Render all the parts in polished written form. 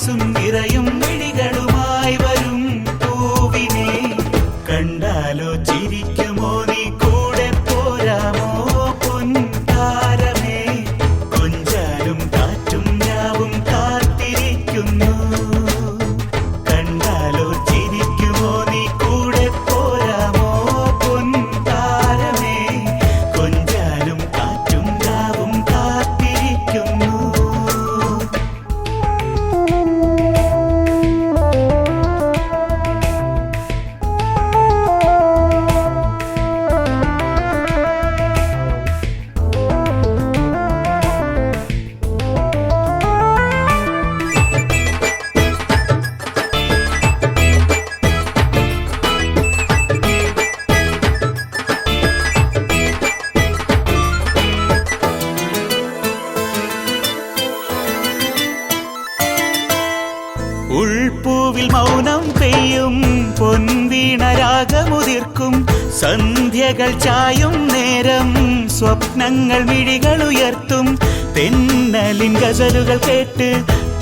മനസ്സും നിറയും മിഴികളുമായി വരും പൂവിനെ കണ്ടാലോ ചിരിക്കുമോ നീ കൂടെ പോരാമോ പൊൻതാരമേ കൊഞ്ചാലും കാറ്റും ഞാവും കാത്തിരിക്കുന്നു കണ്ടാലോ ചിരിക്കുമോ നീ കൂടെ പോരാമോ പൊൻതാരമേ കൊഞ്ചാലും കാറ്റും ഞാവും കാത്തിരിക്കുന്നു. ഉൾപ്പൂവിൽ മൗനം പെയ്യും പൊൻവീണ രാഗമുതിർക്കും സന്ധ്യകൾ ചായും നേരം സ്വപ്നങ്ങൾ മിഴികൾ ഉയർത്തും തെന്നലിൻ ഗസലുകൾ കേട്ട്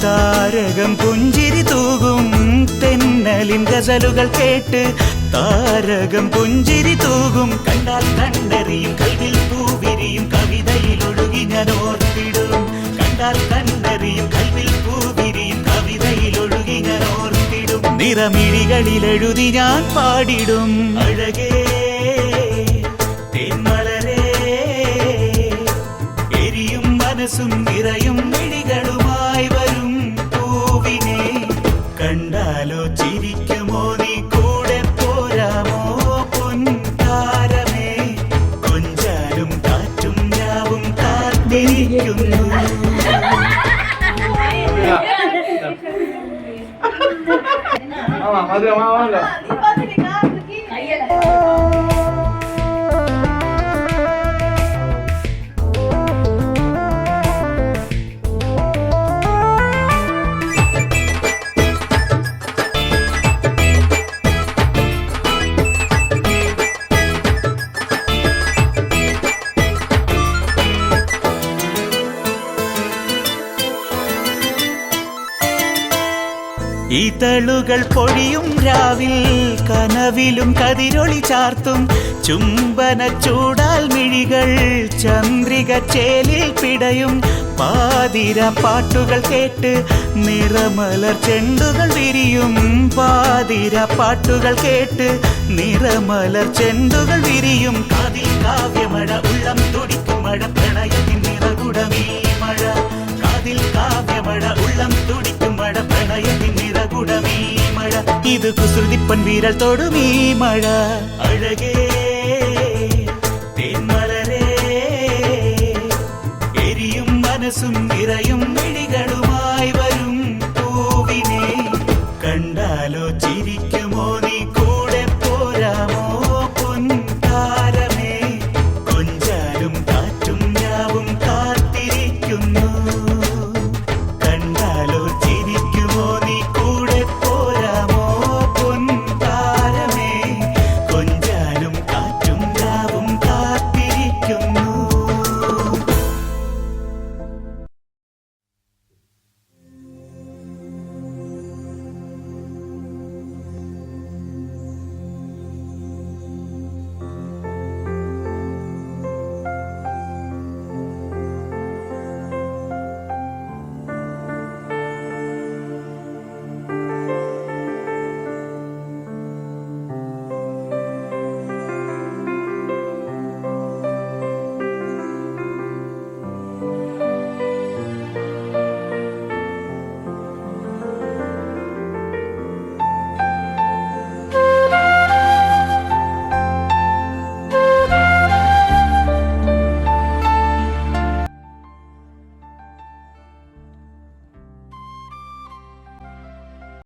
താരകം പുഞ്ചിരി തൂകും തെന്നലിൻ ഗസലുകൾ കേട്ട് താരകം പുഞ്ചിരി തൂകും കണ്ടാൽ കണ്ടറിയും കൽവിൽ പൂവിരിയും കവിതയിൽ ഒഴുകി ഞാൻ ഓർത്തിടും കണ്ടാൽ കണ്ടറിയും കൽവിൽ പൂവിരിയും കവിതയിൽ ഒഴുകി ഞാൻ ഓർത്തിടും നിറമിഴികളിൽ എഴുതി ഞാൻ പാടിടും അഴകേ തേന്മലരേ എരിയും മനസ്സും നിറയും മിഴികളുമായി വരും പൂവിനെ കണ്ടാലോ ചിരിക്കുമോ നീ കൂടെ പോരാമോ പൊൻതാരമേ കൊഞ്ചാലും കാറ്റും ഞാവും കാത്തിരിക്കുന്നു. ഇതളുകൾ പൊഴിയും രാവിൽ കനവിലും കതിരൊളി ചാർത്തും ചുംബന ചൂടാൽ മിഴികൾ ചന്ദ്രിക ചേലിൽ പിടയും പാതിര പാട്ടുകൾ കേട്ട് നിറമലർ ചെണ്ടുകൾ വിരിയും പാതിര പാട്ടുകൾ കേട്ട് നിറമലർ ചെണ്ടുകൾ വിരിയും കാതിൽ കാവ്യമഴ ഉള്ളം തുടിക്കും മഴ പ്രണയത്തിൻ നിറകുടമീ മഴ കാതിൽ കാവ്യമഴ ഉള്ളം തുടിക്കും മഴ പ്രണയത്തിൻ നിറകുടമീ മഴ ഇത് കുസൃതിപ്പൻ വീരൽ തൊടുമീ മഴ അഴകേ തേന്മലരേ എരിയും മനസ്സും നിറയും